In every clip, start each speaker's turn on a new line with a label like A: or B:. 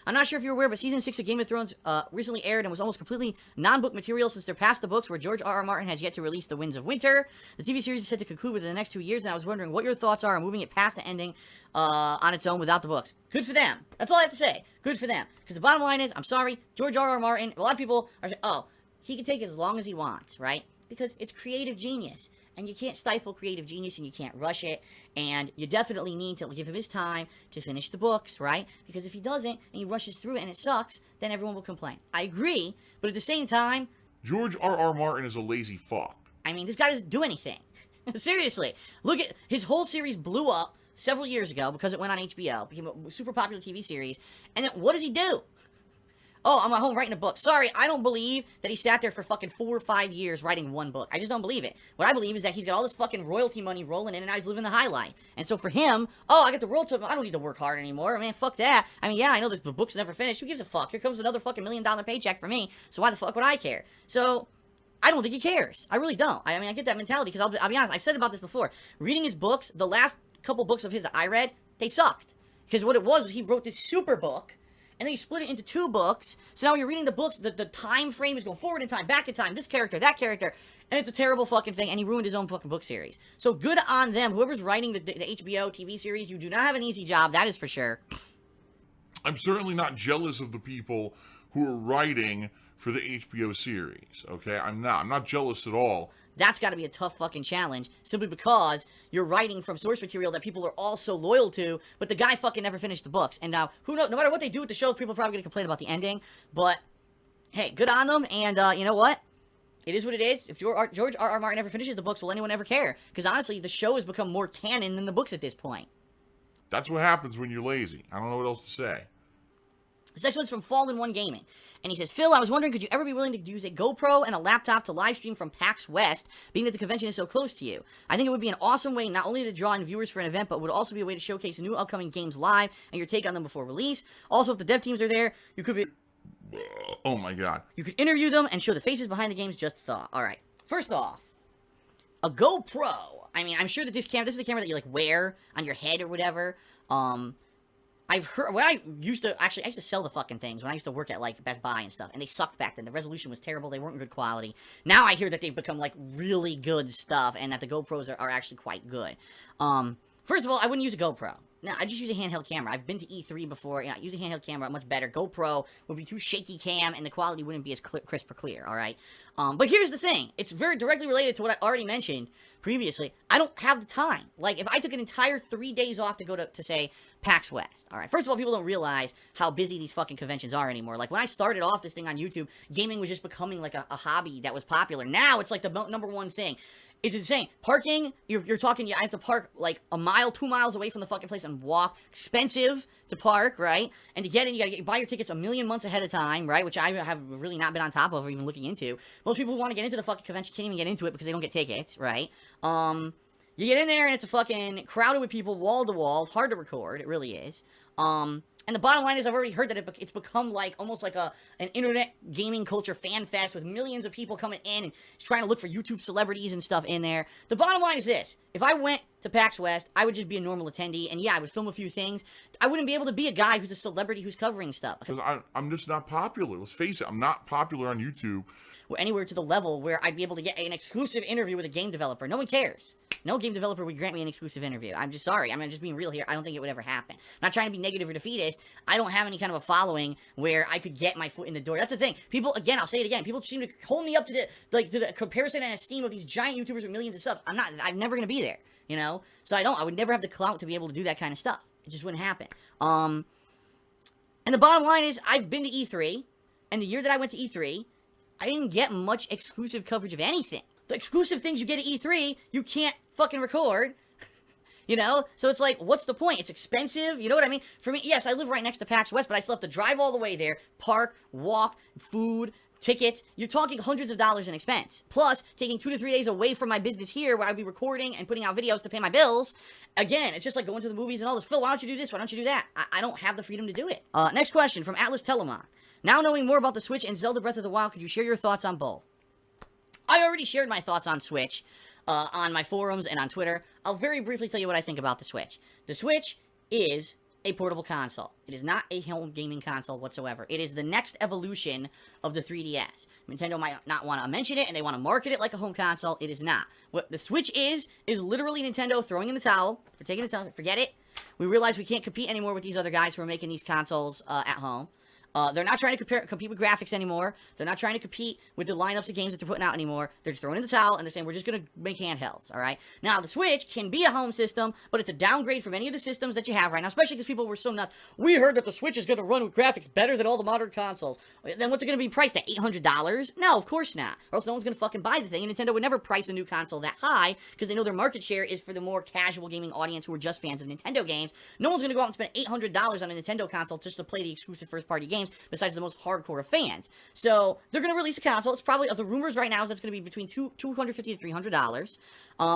A: I'm not sure if you're aware, but Season 6 of Game of Thrones recently aired and was almost completely non-book material since they're past the books, where George R.R. Martin has yet to release The Winds of Winter. The TV series is set to conclude within the next 2 years, and I was wondering what your thoughts are on moving it past the ending on its own without the books. Good for them. That's all I have to say. Good for them. Because the bottom line is, I'm sorry, George R.R. Martin, a lot of people are saying, oh, he can take as long as he wants, right? Because it's creative genius. And you can't stifle creative genius, and you can't rush it, and you definitely need to give him his time to finish the books, right? Because if he doesn't, and he rushes through it, and it sucks, then everyone will complain. I agree, but at the same time...
B: George R.R. Martin is a lazy fuck.
A: I mean, this guy doesn't do anything. Seriously. Look at... His whole series blew up several years ago because it went on HBO, became a super popular TV series, and then what does he do? Oh, I'm at home writing a book. Sorry, I don't believe that he sat there for fucking 4 or 5 years writing one book. I just don't believe it. What I believe is that he's got all this fucking royalty money rolling in, and now he's living the high life. And so for him, oh, I got the royalty, I don't need to work hard anymore. Man, fuck that. I mean, yeah, I know the book's never finished. Who gives a fuck? Here comes another fucking $1 million paycheck for me, so why the fuck would I care? So... I don't think he cares. I really don't. I mean, I get that mentality, because I'll be honest, I've said about this before. Reading his books, the last couple books of his that I read, they sucked. Because what it was he wrote this super book, and then he split it into 2 books, so now when you're reading the books, the time frame is going forward in time, back in time, this character, that character, and it's a terrible fucking thing, and he ruined his own fucking book series. So good on them. Whoever's writing the HBO TV series, you do not have an easy job, that is for sure.
B: I'm certainly not jealous of the people who are writing for the HBO series, okay? I'm not jealous at all.
A: That's got to be a tough fucking challenge, simply because you're writing from source material that people are all so loyal to, but the guy fucking never finished the books. And now, who knows, no matter what they do with the show, people are probably going to complain about the ending, but, hey, good on them, and, you know what? It is what it is. If George R.R. Martin never finishes the books, will anyone ever care? Because honestly, the show has become more canon than the books at this point.
B: That's what happens when you're lazy. I don't know what else to say.
A: This next one's from Fallen1 Gaming. And he says, Phil, I was wondering, could you ever be willing to use a GoPro and a laptop to live stream from PAX West, being that the convention is so close to you? I think it would be an awesome way not only to draw in viewers for an event, but would also be a way to showcase new upcoming games live and your take on them before release. Also, if the dev teams are there, you could be...
B: Oh my god.
A: You could interview them and show the faces behind the games. Just a thought. Alright. First off, a GoPro. I mean, I'm sure that this is the camera that you, like, wear on your head or whatever. I've heard, when I used to sell the fucking things when I used to work at, like, Best Buy and stuff, and they sucked back then. The resolution was terrible, they weren't good quality. Now I hear that they've become, like, really good stuff, and that the GoPros are actually quite good. First of all, I wouldn't use a GoPro. No, I just use a handheld camera. I've been to E3 before, I use a handheld camera, much better. GoPro would be too shaky cam, and the quality wouldn't be as crisp or clear, alright? But here's the thing. It's very directly related to what I already mentioned previously. I don't have the time. Like, if I took an entire 3 days off to go to say, PAX West, alright? First of all, people don't realize how busy these fucking conventions are anymore. Like, when I started off this thing on YouTube, gaming was just becoming, like, a hobby that was popular. Now, it's, like, the #1 thing. It's insane. Parking, you're talking, I have to park, like, a mile, 2 miles away from the fucking place and walk. Expensive to park, right? And to get in, you gotta buy your tickets a million months ahead of time, right? Which I have really not been on top of or even looking into. Most people who want to get into the fucking convention can't even get into it because they don't get tickets, right? You get in there and it's a fucking crowded with people, wall to wall. It's hard to record. It really is. And the bottom line is, I've already heard that it's become like almost like an internet gaming culture fan fest with millions of people coming in and trying to look for YouTube celebrities and stuff in there. The bottom line is this. If I went to PAX West, I would just be a normal attendee, and yeah, I would film a few things. I wouldn't be able to be a guy who's a celebrity who's covering stuff.
B: Because I'm just not popular. Let's face it, I'm not popular on YouTube.
A: Anywhere to the level where I'd be able to get an exclusive interview with a game developer. No one cares. No game developer would grant me an exclusive interview. I'm just sorry. I'm just being real here. I don't think it would ever happen. I'm not trying to be negative or defeatist. I don't have any kind of a following where I could get my foot in the door. That's the thing. People, again, I'll say it again. People seem to hold me up to the comparison and esteem of these giant YouTubers with millions of subs. I'm never going to be there, you know? So I would never have the clout to be able to do that kind of stuff. It just wouldn't happen. And the bottom line is, I've been to E3, and the year that I went to E3, I didn't get much exclusive coverage of anything. The exclusive things you get at E3, you can't fucking record. You know? So it's like, what's the point? It's expensive, you know what I mean? For me, yes, I live right next to PAX West, but I still have to drive all the way there, park, walk, food, tickets. You're talking hundreds of dollars in expense. Plus, taking 2 to 3 days away from my business here, where I'd be recording and putting out videos to pay my bills. Again, it's just like going to the movies and all this. Phil, why don't you do this? Why don't you do that? I don't have the freedom to do it. Next question from Atlas Telemon. Now knowing more about the Switch and Zelda Breath of the Wild, could you share your thoughts on both? I already shared my thoughts on Switch on my forums and on Twitter. I'll very briefly tell you what I think about the Switch. The Switch is a portable console. It is not a home gaming console whatsoever. It is the next evolution of the 3DS. Nintendo might not want to mention it, and they want to market it like a home console. It is not. What the Switch is literally Nintendo throwing in the towel. We're taking the towel. Forget it. We realize we can't compete anymore with these other guys who are making these consoles at home. They're not trying to compete with graphics anymore. They're not trying to compete with the lineups of games that they're putting out anymore. They're just throwing in the towel, and they're saying, we're just going to make handhelds, all right? Now, the Switch can be a home system, but it's a downgrade from any of the systems that you have right now, especially because people were so nuts. We heard that the Switch is going to run with graphics better than all the modern consoles. Then what's it going to be priced at, $800? No, of course not. Or else no one's going to fucking buy the thing, and Nintendo would never price a new console that high, because they know their market share is for the more casual gaming audience who are just fans of Nintendo games. No one's going to go out and spend $800 on a Nintendo console just to play the exclusive first-party games, besides the most hardcore of fans. So they're going to release a console. It's probably, the rumors right now is that's going to be between $250 to $300.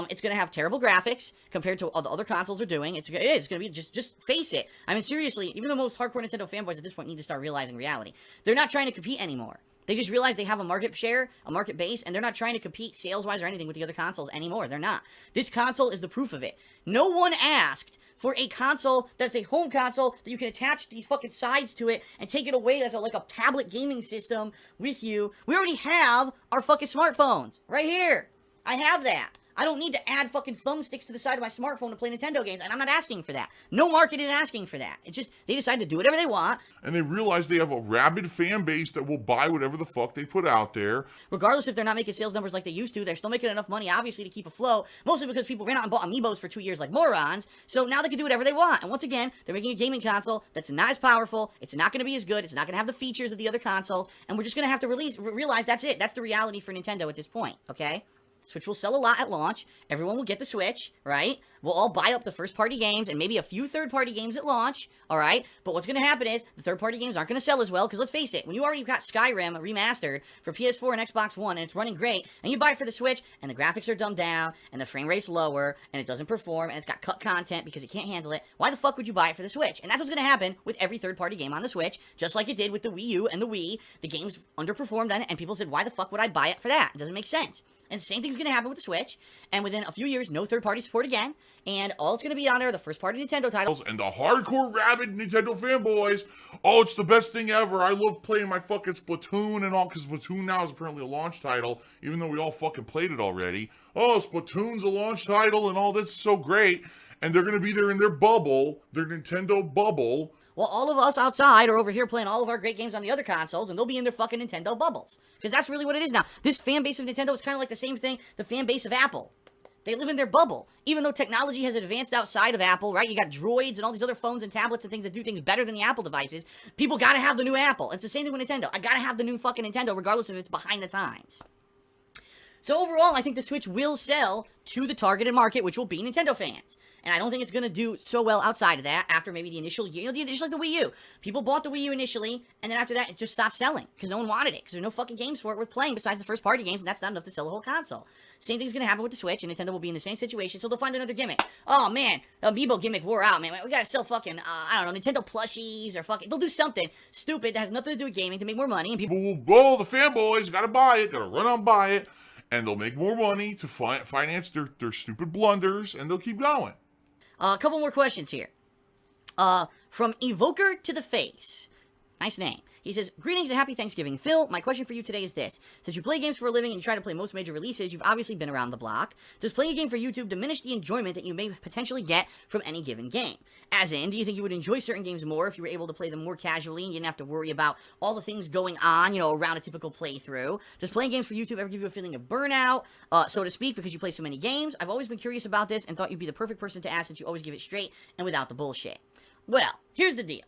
A: It's going to have terrible graphics compared to all the other consoles are doing. It is going to be, just face it. I mean, seriously, even the most hardcore Nintendo fanboys at this point need to start realizing reality. They're not trying to compete anymore. They just realize they have a market share, a market base, and they're not trying to compete sales-wise or anything with the other consoles anymore. They're not. This console is the proof of it. No one asked for a console that's a home console that you can attach these fucking sides to it and take it away as like a tablet gaming system with you. We already have our fucking smartphones right here. I have that. I don't need to add fucking thumbsticks to the side of my smartphone to play Nintendo games, and I'm not asking for that. No market is asking for that. It's just, they decide to do whatever they want.
B: And they realize they have a rabid fan base that will buy whatever the fuck they put out there.
A: Regardless if they're not making sales numbers like they used to, they're still making enough money, obviously, to keep afloat, mostly because people ran out and bought Amiibos for 2 years like morons, so now they can do whatever they want. And once again, they're making a gaming console that's not as powerful, it's not going to be as good, it's not going to have the features of the other consoles, and we're just going to have to realize that's it. That's the reality for Nintendo at this point, okay? Switch will sell a lot at launch. Everyone will get the Switch, right? We'll all buy up the first-party games and maybe a few third-party games at launch, all right? But what's going to happen is the third-party games aren't going to sell as well because let's face it, when you already got Skyrim remastered for PS4 and Xbox One and it's running great, and you buy it for the Switch and the graphics are dumbed down and the frame rate's lower and it doesn't perform and it's got cut content because it can't handle it, why the fuck would you buy it for the Switch? And that's what's going to happen with every third-party game on the Switch, just like it did with the Wii U and the Wii. The games underperformed on it and people said, why the fuck would I buy it for that? It doesn't make sense. And the same thing's going to happen with the Switch, and within a few years, no third-party support again, and all it's going to be on there are the first-party Nintendo titles.
B: And the hardcore rabid Nintendo fanboys, oh, it's the best thing ever. I love playing my fucking Splatoon and all, because Splatoon now is apparently a launch title, even though we all fucking played it already. Oh, Splatoon's a launch title and all this is so great. And they're going to be there in their bubble, their Nintendo bubble.
A: Well, all of us outside are over here playing all of our great games on the other consoles, and they'll be in their fucking Nintendo bubbles. Because that's really what it is now. This fan base of Nintendo is kind of like the same thing, the fan base of Apple. They live in their bubble. Even though technology has advanced outside of Apple, right? You got droids and all these other phones and tablets and things that do things better than the Apple devices. People gotta have the new Apple. It's the same thing with Nintendo. I gotta have the new fucking Nintendo, regardless if it's behind the times. So overall, I think the Switch will sell to the targeted market, which will be Nintendo fans. And I don't think it's going to do so well outside of that after maybe the initial year. You know, just like the Wii U. People bought the Wii U initially, and then after that, it just stopped selling because no one wanted it because there's no fucking games for it worth playing besides the first-party games, and that's not enough to sell the whole console. Same thing's going to happen with the Switch, and Nintendo will be in the same situation, so they'll find another gimmick. Oh, man, the Amiibo gimmick wore out, man. We got to sell fucking, I don't know, Nintendo plushies or fucking... They'll do something stupid that has nothing to do with gaming to make more money, and people
B: will go, the fanboys, gotta buy it, gotta run out and buy it, and they'll make more money to finance their stupid blunders, and they'll keep going.
A: A couple more questions here. From Evoker to the Face. Nice name. He says, greetings and happy Thanksgiving. Phil, my question for you today is this. Since you play games for a living and you try to play most major releases, you've obviously been around the block. Does playing a game for YouTube diminish the enjoyment that you may potentially get from any given game? As in, do you think you would enjoy certain games more if you were able to play them more casually and you didn't have to worry about all the things going on, you know, around a typical playthrough? Does playing games for YouTube ever give you a feeling of burnout, so to speak, because you play so many games? I've always been curious about this and thought you'd be the perfect person to ask since you always give it straight and without the bullshit. Well, here's the deal.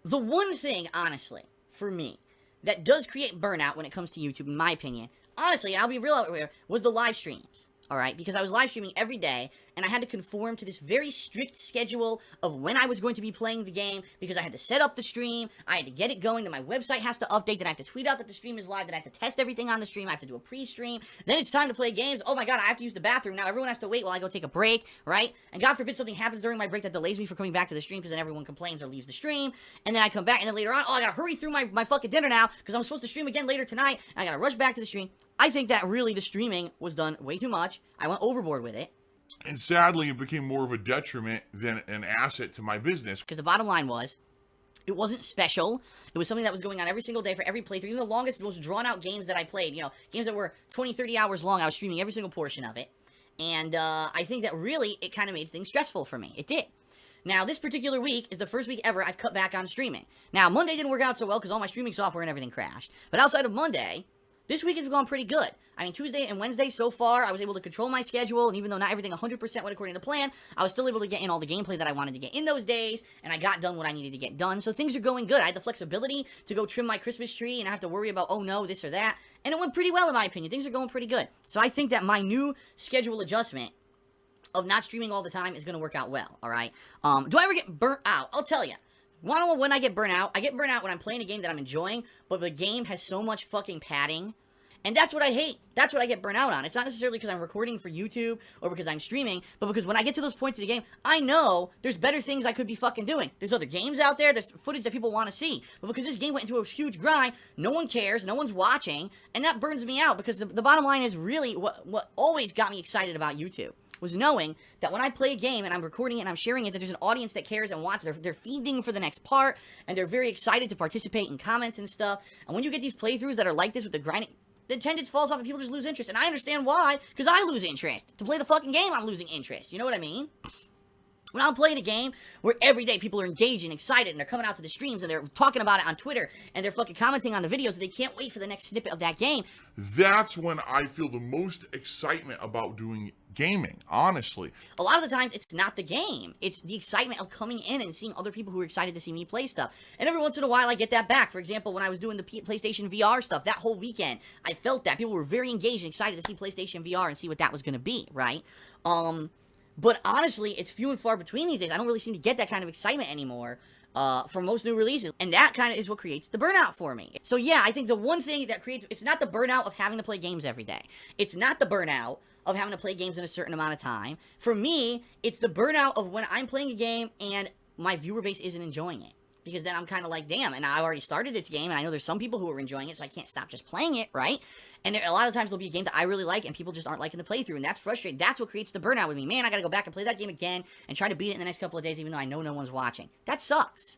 A: The one thing, honestly, for me, that does create burnout when it comes to YouTube, in my opinion, honestly, and I'll be real out here, was the live streams. Alright, because I was live streaming every day, and I had to conform to this very strict schedule of when I was going to be playing the game, because I had to set up the stream, I had to get it going, then my website has to update, then I have to tweet out that the stream is live, then I have to test everything on the stream, I have to do a pre-stream, then it's time to play games, oh my god, I have to use the bathroom, now everyone has to wait while I go take a break, right? And God forbid something happens during my break that delays me from coming back to the stream, because then everyone complains or leaves the stream, and then I come back, and then later on, oh, I gotta hurry through my fucking dinner now, because I'm supposed to stream again later tonight, and I gotta rush back to the stream. I think that really the streaming was done way too much. I went overboard with it.
B: And sadly, it became more of a detriment than an asset to my business.
A: Because the bottom line was, it wasn't special. It was something that was going on every single day for every playthrough. Even the longest, most drawn-out games that I played, you know, games that were 20, 30 hours long, I was streaming every single portion of it. And I think that really, it kind of made things stressful for me. It did. Now, this particular week is the first week ever I've cut back on streaming. Now, Monday didn't work out so well because all my streaming software and everything crashed. But outside of Monday, this week has gone pretty good. I mean, Tuesday and Wednesday so far, I was able to control my schedule, and even though not everything 100% went according to plan, I was still able to get in all the gameplay that I wanted to get in those days, and I got done what I needed to get done, so things are going good. I had the flexibility to go trim my Christmas tree, and I have to worry about, oh no, this or that, and it went pretty well in my opinion. Things are going pretty good. So I think that my new schedule adjustment of not streaming all the time is going to work out well, alright? Do I ever get burnt out? I'll tell you. Wanna know when I get burnt out? I get burnt out when I'm playing a game that I'm enjoying, but the game has so much fucking padding. And that's what I hate. That's what I get burnt out on. It's not necessarily because I'm recording for YouTube or because I'm streaming, but because when I get to those points in the game, I know there's better things I could be fucking doing. There's other games out there, there's footage that people want to see. But because this game went into a huge grind, no one cares, no one's watching, and that burns me out because the bottom line is really what always got me excited about YouTube was knowing that when I play a game and I'm recording it and I'm sharing it, that there's an audience that cares and wants, they're feeding for the next part, and they're very excited to participate in comments and stuff. And when you get these playthroughs that are like this with the grinding, the attendance falls off and people just lose interest. And I understand why, because I lose interest. To play the fucking game, I'm losing interest. You know what I mean? When I'm playing a game where every day people are engaged and excited and they're coming out to the streams and they're talking about it on Twitter and they're fucking commenting on the videos and they can't wait for the next snippet of that game.
B: That's when I feel the most excitement about doing gaming, honestly.
A: A lot of the times, it's not the game. It's the excitement of coming in and seeing other people who are excited to see me play stuff. And every once in a while, I get that back. For example, when I was doing the PlayStation VR stuff, that whole weekend, I felt that. People were very engaged and excited to see PlayStation VR and see what that was going to be, right? But honestly, it's few and far between these days. I don't really seem to get that kind of excitement anymore for most new releases. And that kind of is what creates the burnout for me. So yeah, I think the one thing that creates, it's not the burnout of having to play games every day. It's not the burnout of having to play games in a certain amount of time. For me, it's the burnout of when I'm playing a game and my viewer base isn't enjoying it. Because then I'm kind of like, damn, and I already started this game, and I know there's some people who are enjoying it, so I can't stop just playing it, right? And a lot of times there'll be a game that I really like, and people just aren't liking the playthrough, and that's frustrating. That's what creates the burnout with me. Man, I gotta go back and play that game again, and try to beat it in the next couple of days, even though I know no one's watching. That sucks.